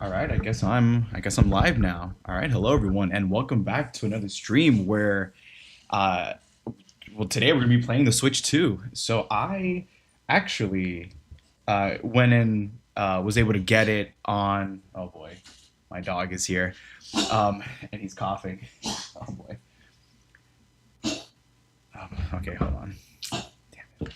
All right, I guess I'm live now. All right, hello everyone, and welcome back to another stream where, uh, well, today we're gonna be playing the Switch 2. So I actually went and was able to get it on. Oh boy, my dog is here, and he's coughing. Oh boy. Okay, hold on. Damn it.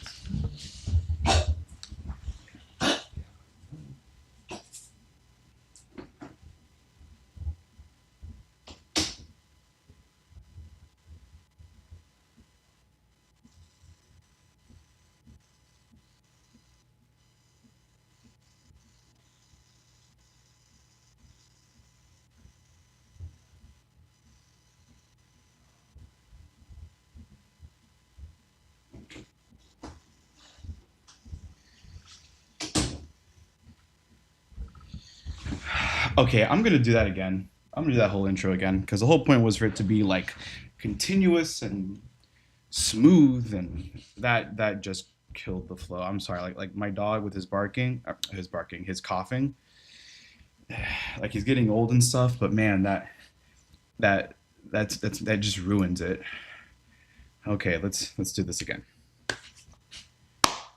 Okay, I'm gonna do that again. I'm gonna do that whole intro again because the whole point was for it to be like continuous and smooth, and that just killed the flow. I'm sorry, like my dog with his coughing, like he's getting old and stuff. But man, that that just ruins it. Okay, let's do this again.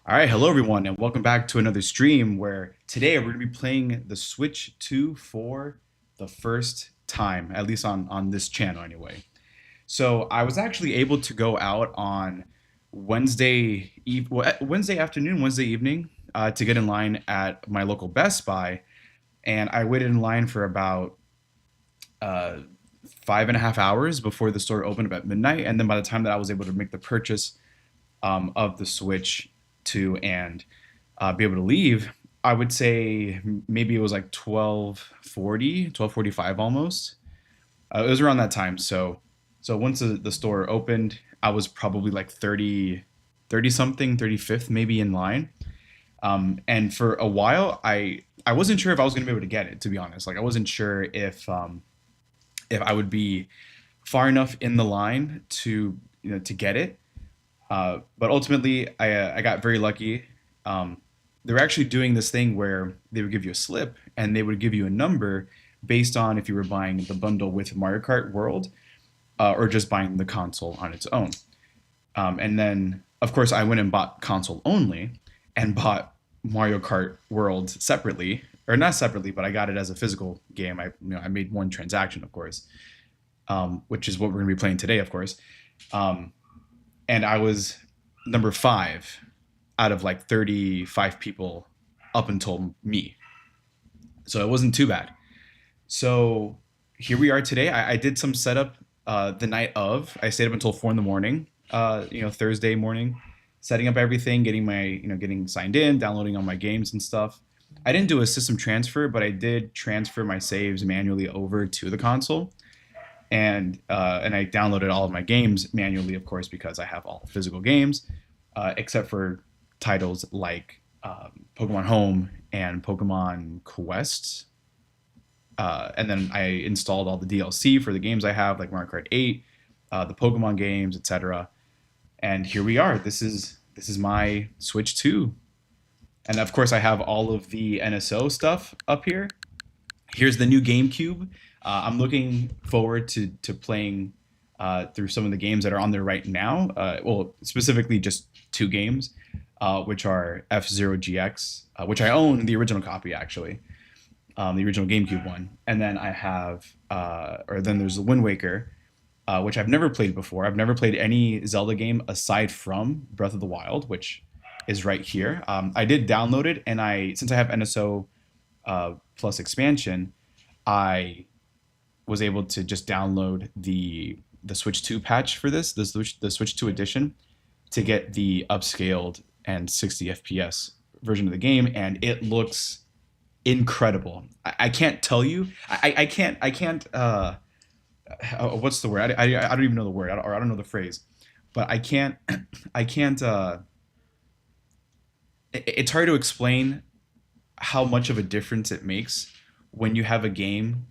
All right, hello everyone, and welcome back to another stream where today we're gonna be playing the Switch 2 for the first time, at least on this channel anyway. So I was actually able to go out on Wednesday afternoon, Wednesday evening, to get in line at my local Best Buy, and I waited in line for about uh, 5.5 hours before the store opened up at midnight. And then by the time that I was able to make the purchase of the Switch 2 and be able to leave, I would say maybe it was like 12:40, 12:45 almost. It was around that time. So once the store opened, I was probably like 30 something, 35th maybe in line. And for a while, I wasn't sure if I was going to be able to get it, to be honest. Like I wasn't sure if I would be far enough in the line to to get it. But ultimately, I got very lucky. They were actually doing this thing where they would give you a slip and they would give you a number based on if you were buying the bundle with Mario Kart World, or just buying the console on its own. And then, of course, I went and bought console only and bought Mario Kart World separately, or not separately, but I got it as a physical game. I made one transaction, of course, which is what we're going to be playing today, of course. Um, and I was number five out of like 35 people up until me, so it wasn't too bad. So here we are today. I did some setup the night of. I stayed up until 4 in the morning. Thursday morning, setting up everything, getting getting signed in, downloading all my games and stuff. I didn't do a system transfer, but I did transfer my saves manually over to the console, and I downloaded all of my games manually, of course, because I have all physical games, except for titles like Pokemon Home and Pokemon Quest, and then I installed all the DLC for the games I have, like Mario Kart 8, the Pokemon games, etc. And here we are. This is my Switch 2, and of course I have all of the NSO stuff up here. Here's the new GameCube. I'm looking forward to playing through some of the games that are on there right now. Well, specifically just two games, which are F Zero GX, which I own the original copy actually, the original GameCube one, and then I have, or then there's the Wind Waker, which I've never played before. I've never played any Zelda game aside from Breath of the Wild, which is right here. I did download it, and since I have NSO plus expansion, I was able to just download the Switch 2 patch for the Switch 2 edition to get the upscaled and 60 FPS version of the game, and it looks incredible. I can't tell you. I can't. What's the word? I don't even know the word, or I don't know the phrase, but I can't. I can't. It's hard to explain how much of a difference it makes when you have a game,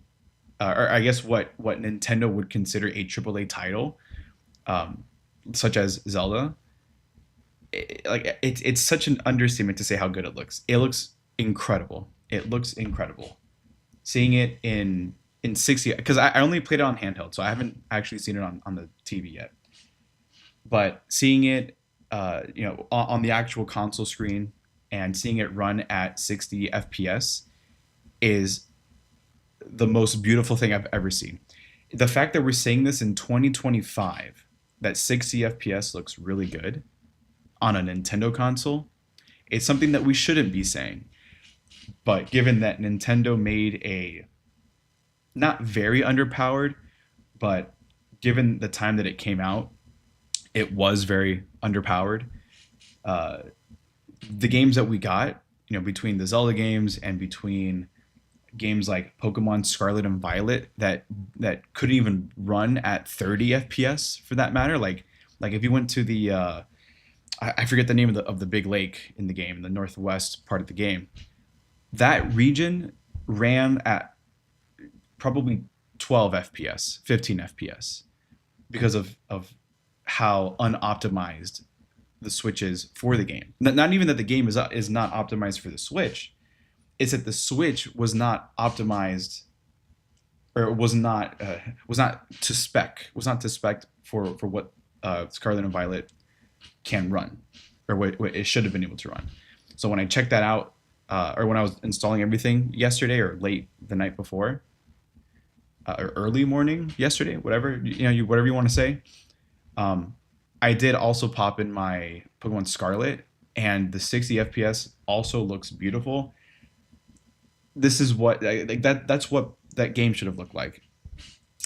or I guess what Nintendo would consider a AAA title, um, such as Zelda. It's such an understatement to say how good it looks. It looks incredible. It looks incredible. seeing it in 60, because I only played it on handheld, so I haven't actually seen it on the TV yet. But seeing it, on the actual console screen and seeing it run at 60 FPS is the most beautiful thing I've ever seen. The fact that we're saying this in 2025, that 60 FPS looks really good on a Nintendo console, it's something that we shouldn't be saying. But given that Nintendo made a not very underpowered, but given the time that it came out, it was very underpowered. Uh, the games that we got, between the Zelda games and between games like Pokemon Scarlet and Violet that couldn't even run at 30 FPS for that matter. Like if you went to the I forget the name of the big lake in the game, the northwest part of the game. That region ran at probably 12 FPS, 15 FPS because of how unoptimized the Switch is for the game. Not even that the game is not optimized for the Switch. It's that the Switch was not optimized, or was not to spec for what Scarlet and Violet can run, or what it should have been able to run. So when I checked that out, or when I was installing everything yesterday or late the night before, or early morning yesterday, whatever whatever you want to say, um, I did also pop in my Pokemon Scarlet, and the 60 FPS also looks beautiful. This is what like that's what that game should have looked like.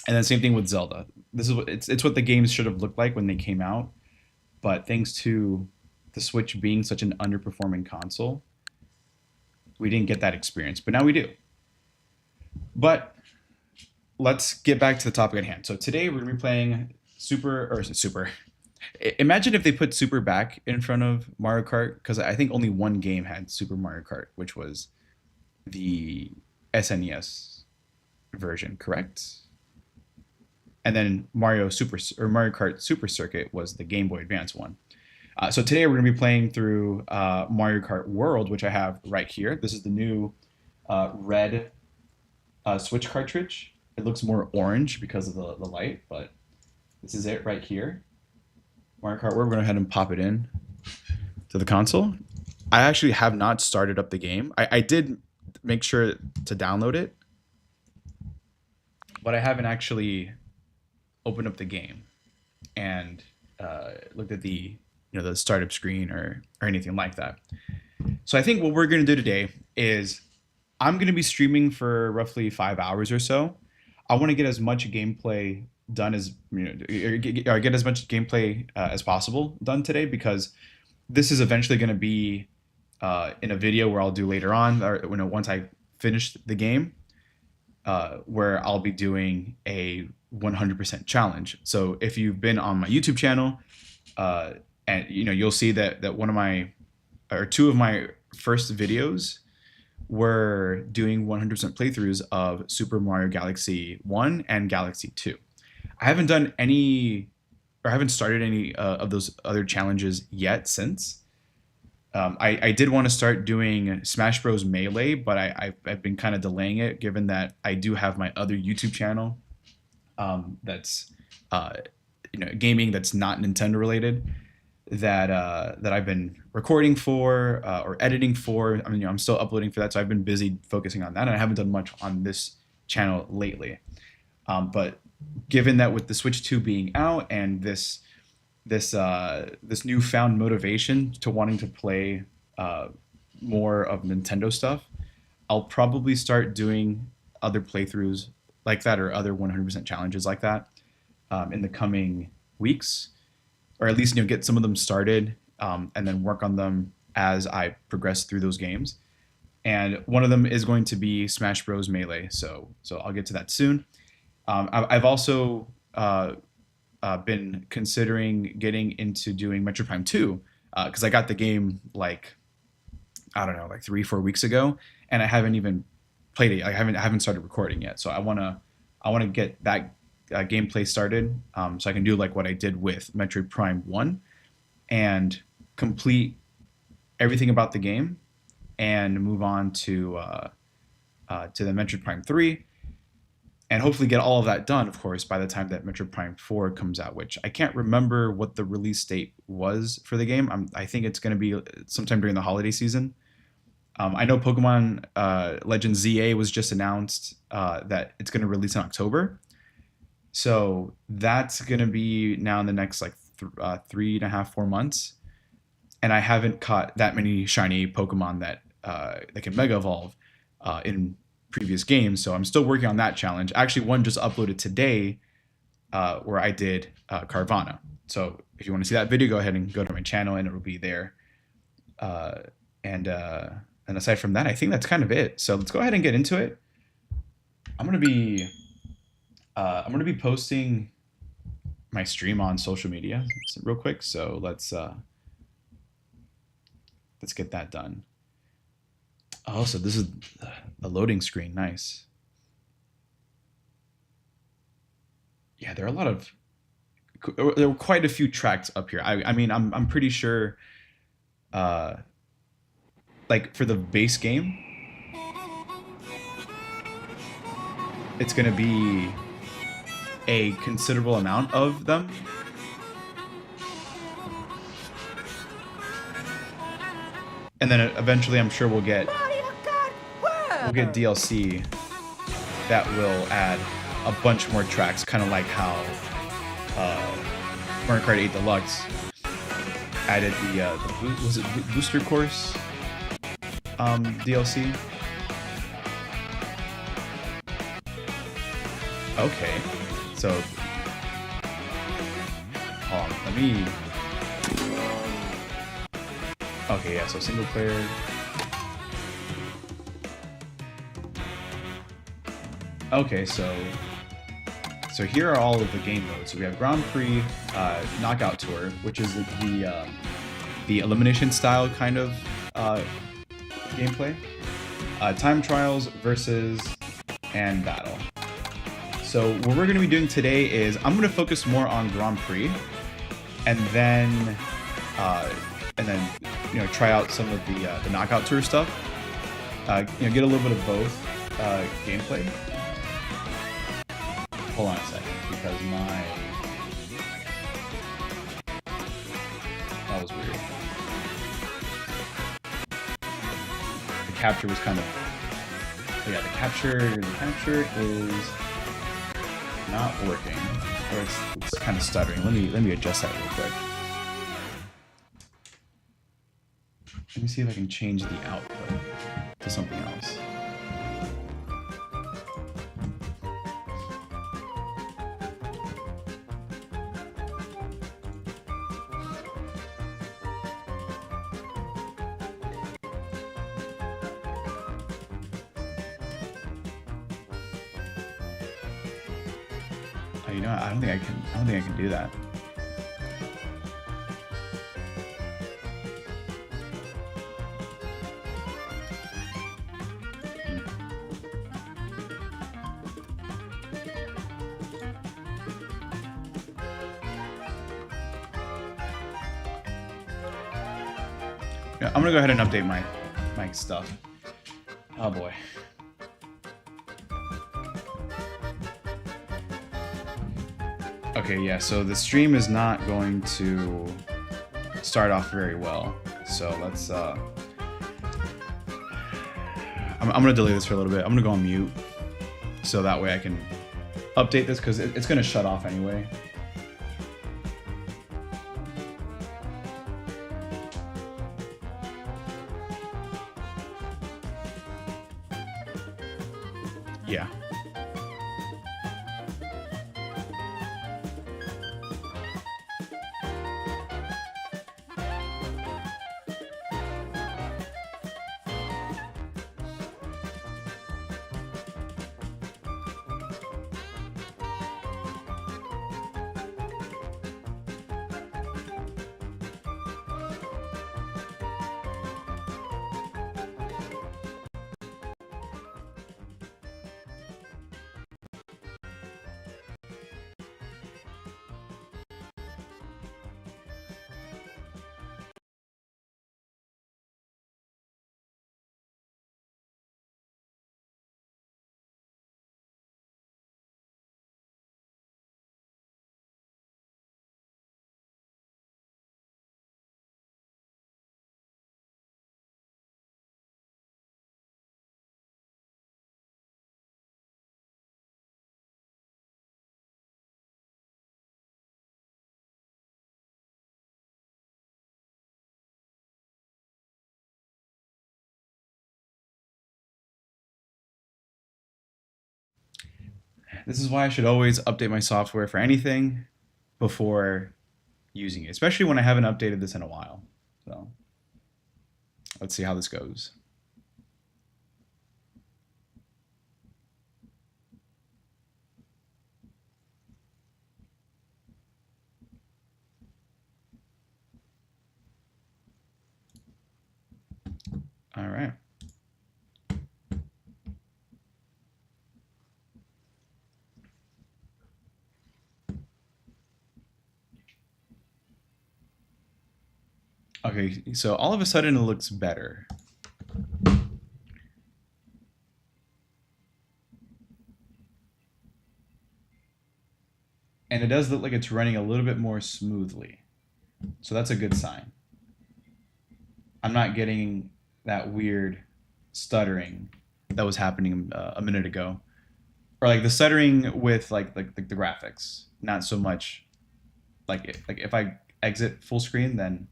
And then same thing with Zelda. This is what it's what the games should have looked like when they came out. But thanks to the Switch being such an underperforming console, we didn't get that experience. But now we do. But let's get back to the topic at hand. So today we're gonna be playing Super, or is it Super? Imagine if they put Super back in front of Mario Kart, because I think only one game had Super Mario Kart, which was the SNES version, correct? And then Mario Kart Super Circuit was the Game Boy Advance one. So today we're going to be playing through Mario Kart World, which I have right here. This is the new red Switch cartridge. It looks more orange because of the light, but this is it right here. Mario Kart World. We're going to go ahead and pop it in to the console. I actually have not started up the game. I did make sure to download it, but I haven't actually opened up the game and looked at the startup screen or anything like that. So I think what we're going to do today is I'm going to be streaming for roughly 5 hours or so. I want to get as much gameplay done as get as much gameplay as possible done today, because this is eventually going to be in a video where I'll do later on, or once I finish the game, where I'll be doing a 100% challenge. So if you've been on my YouTube channel, and you'll see that one of my, or two of my first videos were doing 100% playthroughs of Super Mario Galaxy 1 and Galaxy 2. I haven't done any, or I haven't started any of those other challenges yet since. I did want to start doing Smash Bros. Melee, but I've been kind of delaying it, given that I do have my other YouTube channel that's gaming that's not Nintendo related, that I've been recording for or editing for. I mean, I'm still uploading for that, so I've been busy focusing on that, and I haven't done much on this channel lately. But given that with the Switch 2 being out and this newfound motivation to wanting to play more of Nintendo stuff, I'll probably start doing other playthroughs like that, or other 100% challenges like that in the coming weeks, or at least get some of them started, and then work on them as I progress through those games. And one of them is going to be Smash Bros. Melee, so I'll get to that soon. I've also been considering getting into doing Metro Prime 2, because I got the game like 3-4 weeks ago, and I haven't even played it. I haven't started recording yet. So I wanna get that gameplay started, so I can do like what I did with Metroid Prime 1 and complete everything about the game and move on to to the Metroid Prime 3, and hopefully get all of that done, of course, by the time that Metroid Prime 4 comes out, which I can't remember what the release date was for the game. I think it's going to be sometime during the holiday season. I know Pokemon Legends ZA was just announced that it's going to release in October. So that's going to be now in the next like 3.5, 4 months. And I haven't caught that many shiny Pokemon that can Mega Evolve in previous games. So I'm still working on that challenge. Actually, one just uploaded today where I did Carvana. So if you want to see that video, go ahead and go to my channel and it'll be there. Uh, and aside from that, I think that's kind of it. So let's go ahead and get into it. I'm gonna be posting my stream on social media real quick. So let's get that done. Oh, so this is a loading screen. Nice. Yeah, there were quite a few tracks up here. I mean, I'm pretty sure, like for the base game, it's gonna be a considerable amount of them. And then eventually I'm sure we'll get DLC that will add a bunch more tracks, kind of like how Mario Kart 8 Deluxe added was it Booster Course DLC. Okay, so hold on, let me. Okay, yeah, so single player. Okay, so here are all of the game modes. So we have Grand Prix, Knockout Tour, which is the elimination style kind of gameplay. Time trials, versus, and battle. So what we're going to be doing today is I'm going to focus more on Grand Prix, and then try out some of the Knockout Tour stuff. Get a little bit of both gameplay. Hold on a second, because that was weird. The capture was kind of. Oh yeah, the capture is not working, or it's kind of stuttering. Let me adjust that real quick. Let me see if I can change the output to something else. Oh, you know what? I don't think I can do that. Yeah, I'm gonna go ahead and update my stuff. Oh boy. Okay, yeah, so the stream is not going to start off very well. So let's I'm gonna delay this for a little bit. I'm gonna go on mute so that way I can update this, because it's gonna shut off anyway. Yeah. This is why I should always update my software for anything before using it, especially when I haven't updated this in a while. So let's see how this goes. All right. Okay, so all of a sudden it looks better. And it does look like it's running a little bit more smoothly. So that's a good sign. I'm not getting that weird stuttering that was happening a minute ago. Or like the stuttering with like the graphics, not so much like if I exit full screen then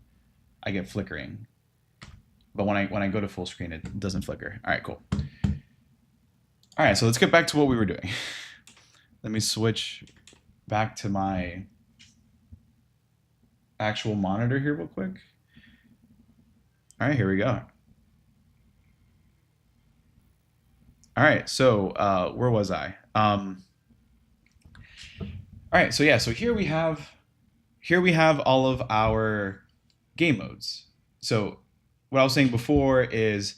I get flickering. But when I go to full screen it doesn't flicker. All right, cool. All right, so let's get back to what we were doing. Let me switch back to my actual monitor here real quick. All right, here we go. All right, so where was I? All right, so yeah, so here we have all of our game modes. So what I was saying before is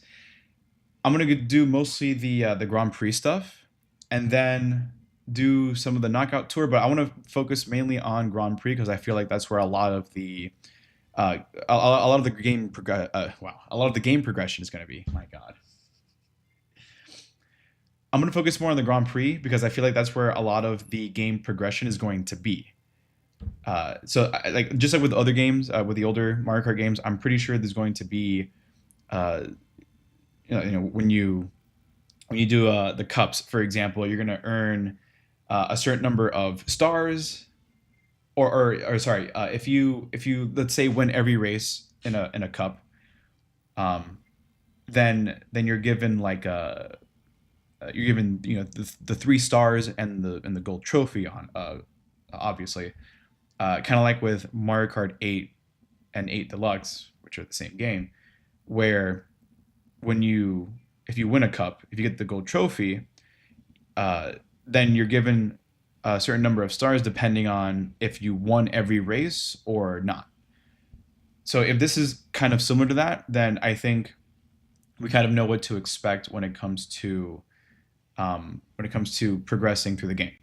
I'm gonna do mostly the Grand Prix stuff, and then do some of the knockout tour. But I want to focus mainly on Grand Prix because I feel like that's where a lot of the a lot of the a lot of the game progression is going to be. My God, I'm going to focus more on the Grand Prix because I feel like that's where a lot of the game progression is going to be. Like just like with other games, with the older Mario Kart games, I'm pretty sure there's going to be uh, when you do the cups, for example, you're going to earn a certain number of stars, or sorry, if you let's say win every race in a cup, um, then you're given the 3 stars and the gold trophy on obviously, kind of like with Mario Kart 8 and 8 Deluxe, which are the same game, where when you if you win a cup, if you get the gold trophy, uh, then you're given a certain number of stars depending on if you won every race or not. So if this is kind of similar to that, then I think we kind of know what to expect when it comes to progressing through the game.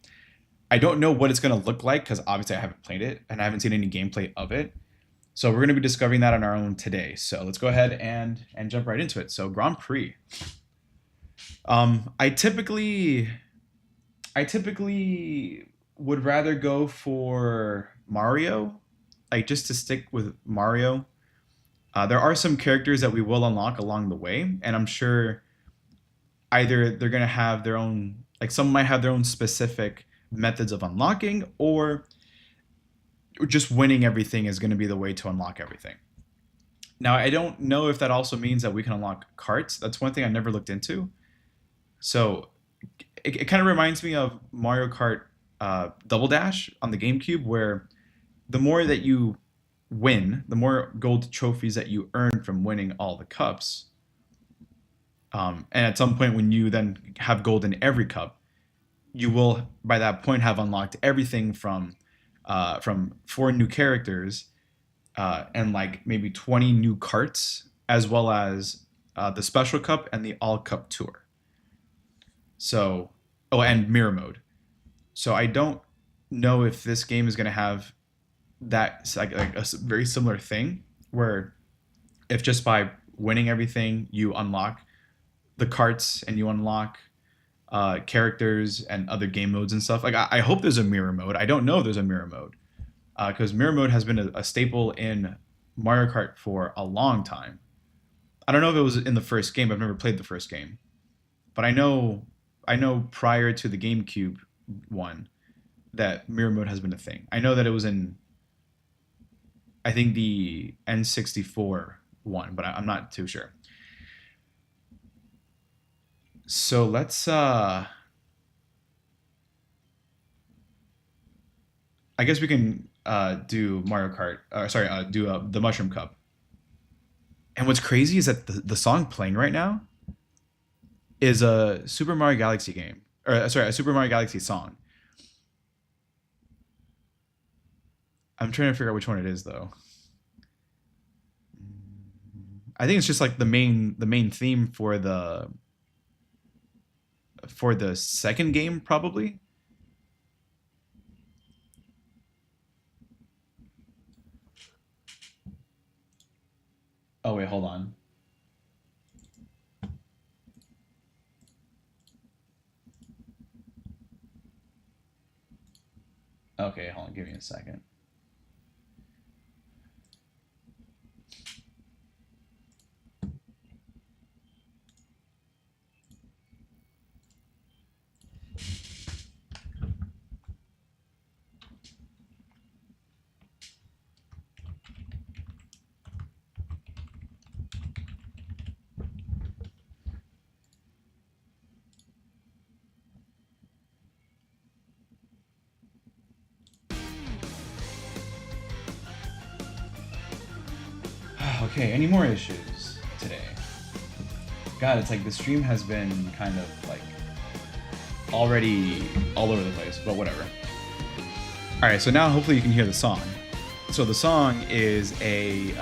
I don't know what it's going to look like because obviously I haven't played it and I haven't seen any gameplay of it. So we're going to be discovering that on our own today. So let's go ahead and jump right into it. So Grand Prix. I typically would rather go for Mario, like just to stick with Mario. There are some characters that we will unlock along the way, and I'm sure either they're gonna have their own, like some might have their own specific methods of unlocking, or just winning everything is gonna be the way to unlock everything. Now, I don't know if that also means that we can unlock carts. That's one thing I never looked into. So it kind of reminds me of Mario Kart Double Dash on the GameCube, where the more that you win, the more gold trophies that you earn from winning all the cups. And at some point, when you then have gold in every cup, you will by that point have unlocked everything from 4 new characters, and like maybe 20 new carts, as well as the special cup and the all cup tour. So, oh, and mirror mode. So I don't know if this game is going to have that like a very similar thing where if just by winning everything you unlock the carts and you unlock characters and other game modes and stuff. Like I hope there's a mirror mode. I don't know if there's a mirror mode because mirror mode has been a staple in Mario Kart for a long time. I don't know if it was in the first game. I've never played the first game, but I know prior to the GameCube one that mirror mode has been a thing. I know that it was in I think the N64 one, but I'm not too sure. So I guess we can do Mario Kart. Sorry, do the Mushroom Cup. And what's crazy is that the song playing right now is a Super Mario Galaxy game, or sorry, a Super Mario Galaxy song. I'm trying to figure out which one it is though. I think it's just like the main theme for the second game probably. Oh wait, hold on. Okay, hold on. Give me a second. Okay, any more issues today? God, it's like the stream has been kind of like already all over the place, but whatever. All right, so now hopefully you can hear the song. So the song is it's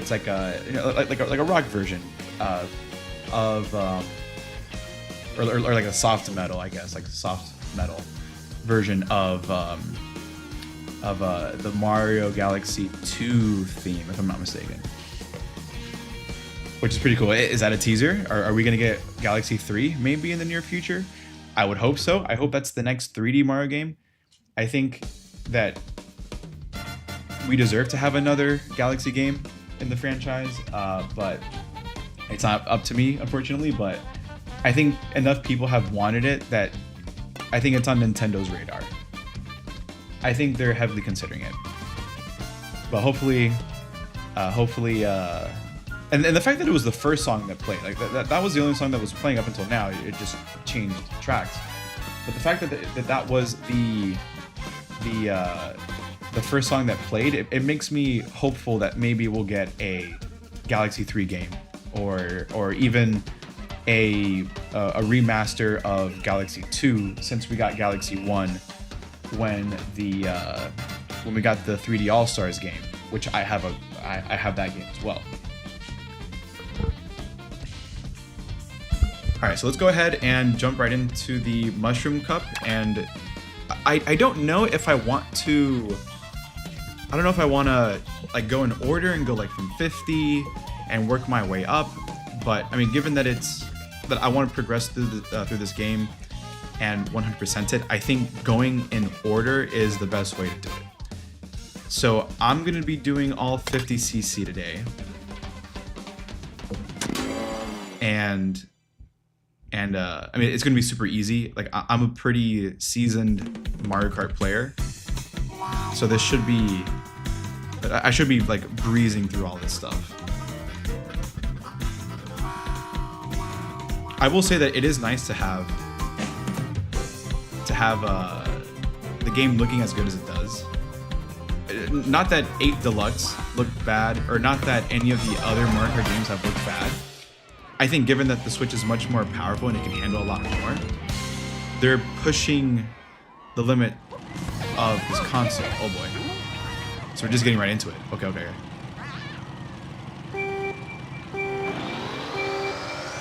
like a like a rock version of or like a soft metal, I guess, like a soft metal version of the Mario Galaxy 2 theme, if I'm not mistaken. Which is pretty cool. Is that a teaser? Are we going to get Galaxy 3 maybe in the near future? I would hope so. I hope that's the next 3D Mario game. I think that we deserve to have another Galaxy game in the franchise, but it's not up to me, unfortunately. But I think enough people have wanted it that I think it's on Nintendo's radar. I think they're heavily considering it. But hopefully, and the fact that it was the first song that played, like that was the only song that was playing up until now. It just changed tracks. But the fact that was the first song that played, it makes me hopeful that maybe we'll get a Galaxy 3 game, or even a remaster of Galaxy 2, since we got Galaxy 1 when we got the 3D All Stars game, which I have that game as well. All right, so let's go ahead and jump right into the Mushroom Cup, and I don't know if I want to. I don't know if I want to like go in order and go like from 50 and work my way up, but I mean, given that that I want to progress through this game and 100% it, I think going in order is the best way to do it. So I'm gonna be doing all 50cc today, and I mean, it's gonna be super easy. Like I'm a pretty seasoned Mario Kart player, so this should be. I should be like breezing through all this stuff. I will say that it is nice to have the game looking as good as it does. Not that 8 Deluxe looked bad, or not that any of the other Mario Kart games have looked bad. I think given that the Switch is much more powerful and it can handle a lot more, they're pushing the limit of this console. Oh boy. So we're just getting right into it. Okay.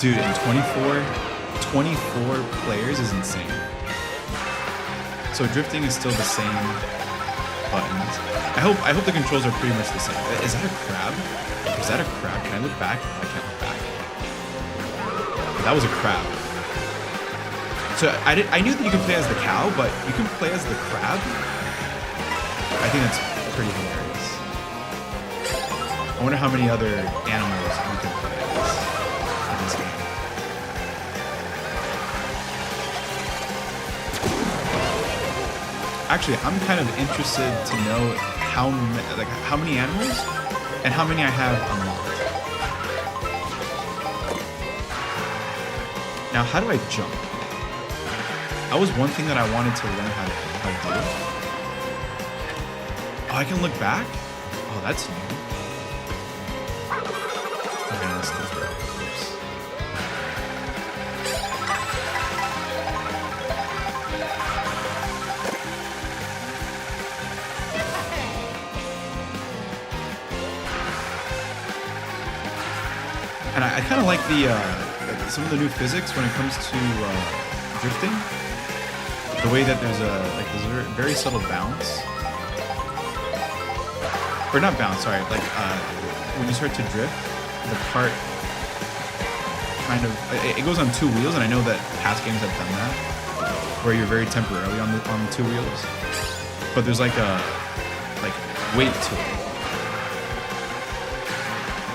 Dude, in 24 players is insane. So drifting is still the same buttons. I hope the controls are pretty much the same. Is that a crab? Is that a crab? Can I look back? I can't look back. That was a crab. So I knew that you could play as the cow, but you can play as the crab? I think that's pretty hilarious. I wonder how many other animals we can play as in this game. Actually, I'm kind of interested to know how many animals and how many I have unlocked. Now, how do I jump? That was one thing that I wanted to learn how to do. Oh, I can look back? Oh, that's new. Okay, let's do it. Oops. And I kind of like the some of the new physics when it comes to drifting. The way that there's a very subtle bounce, or not bounce. Sorry, like when you start to drift, the cart kind of it goes on two wheels, and I know that past games have done that, where you're very temporarily on the two wheels, but there's like a weight to it.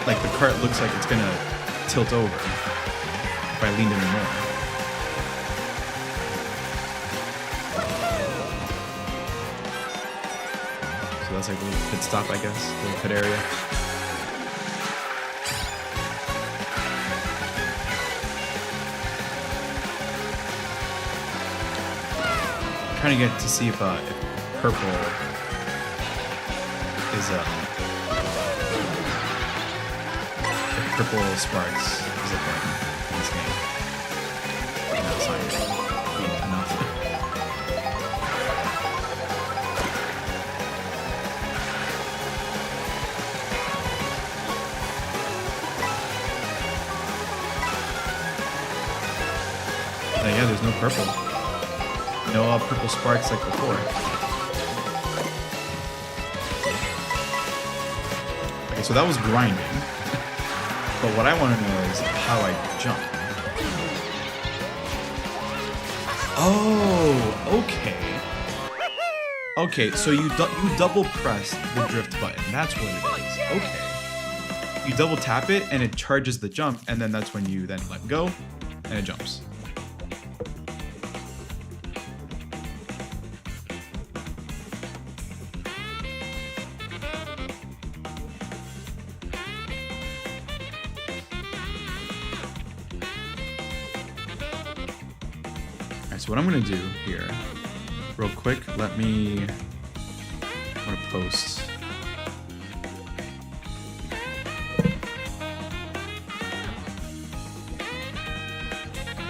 Like the cart looks like it's gonna tilt over if I leaned in more. So that's like a little pit stop, I guess, a little pit area. I'm trying to get to see if purple is purple sparks is a thing in this game. That's not enough. Yeah, there's no purple. No purple sparks like before. Okay, so that was grinding. But what I want to know is how I jump. Oh, okay. Okay, so you double press the drift button. That's what it is. Okay. You double tap it and it charges the jump, and then that's when you then let go and it jumps. So what I'm gonna do here, real quick, I'm gonna post.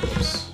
Oops.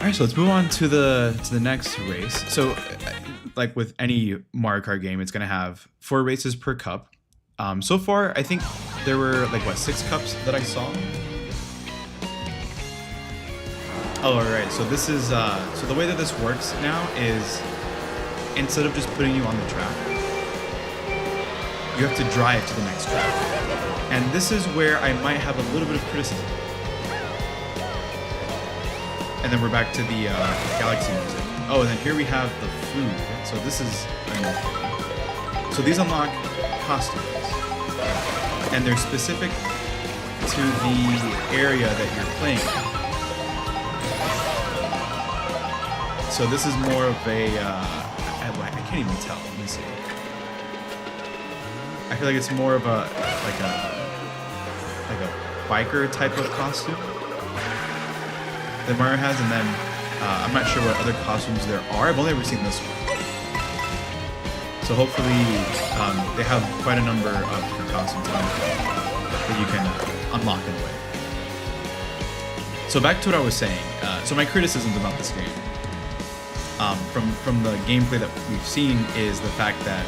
All right, so let's move on to the next race. So, like with any Mario Kart game, it's gonna have 4 races per cup. So far, I think there were like 6 cups that I saw. Oh, all right. So this is so the way that this works now is instead of just putting you on the track, you have to drive to the next track, and this is where I might have a little bit of criticism. And then we're back to the Galaxy music. Oh, and then here we have the food. So this is so these unlock costumes, and they're specific to the area that you're playing in. So this is more of a I can't even tell. Let me see. I feel like it's more of a biker type of costume that Mario has, and then I'm not sure what other costumes there are. I've only ever seen this one. So hopefully they have quite a number of different costumes that you can unlock in a way. So back to what I was saying. So my criticisms about this game, from the gameplay that we've seen, is the fact that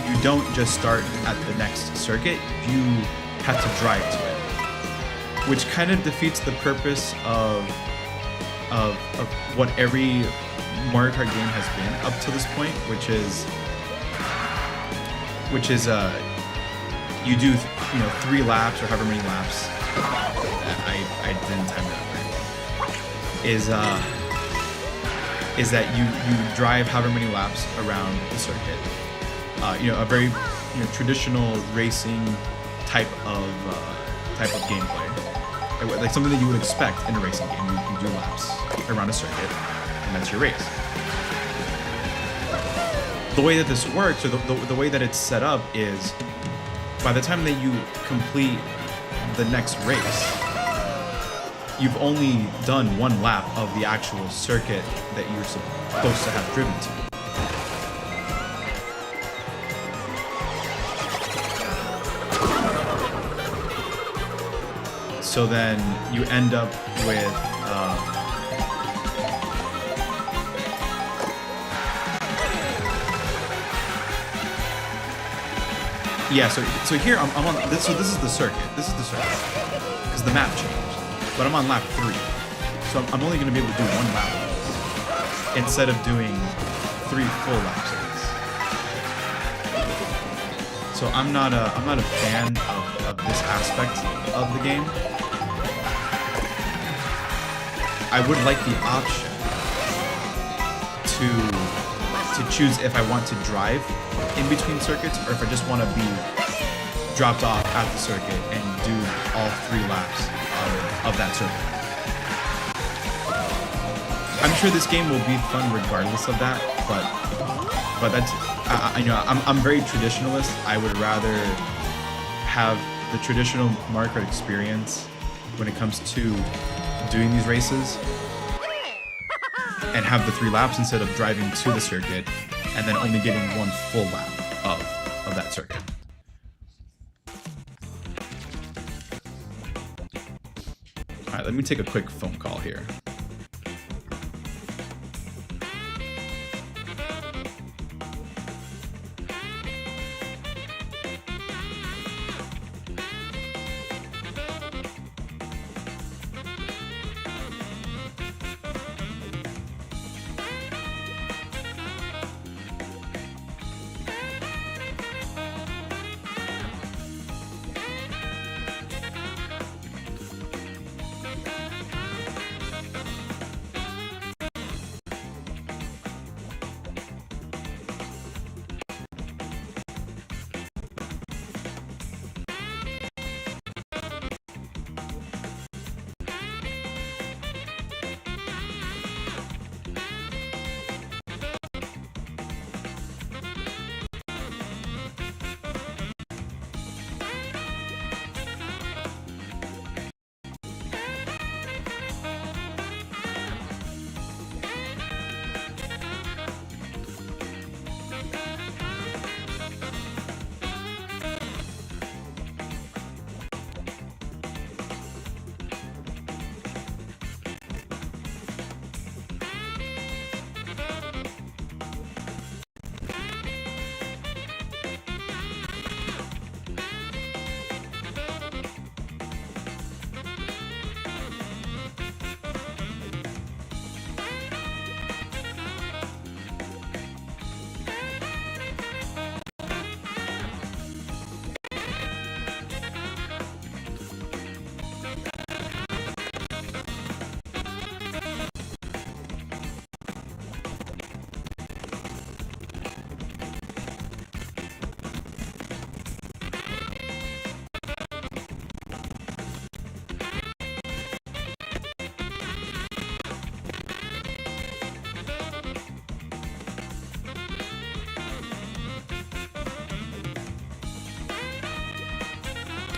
you don't just start at the next circuit, you have to drive to it, which kind of defeats the purpose of what every Mario Kart game has been up to this point, which is you do 3 laps or however many laps. I didn't time that right. Is that you drive however many laps around the circuit. A very traditional racing type of gameplay, like something that you would expect in a racing game. You do laps around a circuit, and that's your race. The way that this works, or the way that it's set up, is by the time that you complete the next race, you've only done 1 lap of the actual circuit that you're supposed to have driven to. So then you end up with So here I'm on this. So this is the circuit. This is the circuit because the map changed. But I'm on lap 3, so I'm only going to be able to do 1 lap of this instead of doing 3 full laps of this. So I'm not a fan of this aspect of the game. I would like the option to choose if I want to drive in between circuits or if I just want to be dropped off at the circuit and do all 3 laps of that circuit. I'm sure this game will be fun regardless of that, but that's I'm very traditionalist. I would rather have the traditional Mario Kart experience when it comes to doing these races and have the 3 laps instead of driving to the circuit and then only getting 1 full lap of that circuit. Alright, let me take a quick phone call here.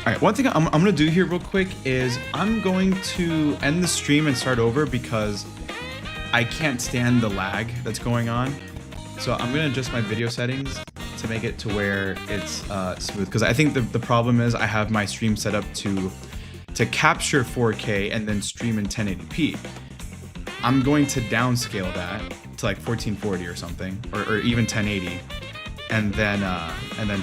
Alright, one thing I'm going to do here real quick is I'm going to end the stream and start over because I can't stand the lag that's going on. So I'm going to adjust my video settings to make it to where it's smooth, because I think the problem is I have my stream set up to capture 4K and then stream in 1080p. I'm going to downscale that to like 1440 or something, or even 1080, and then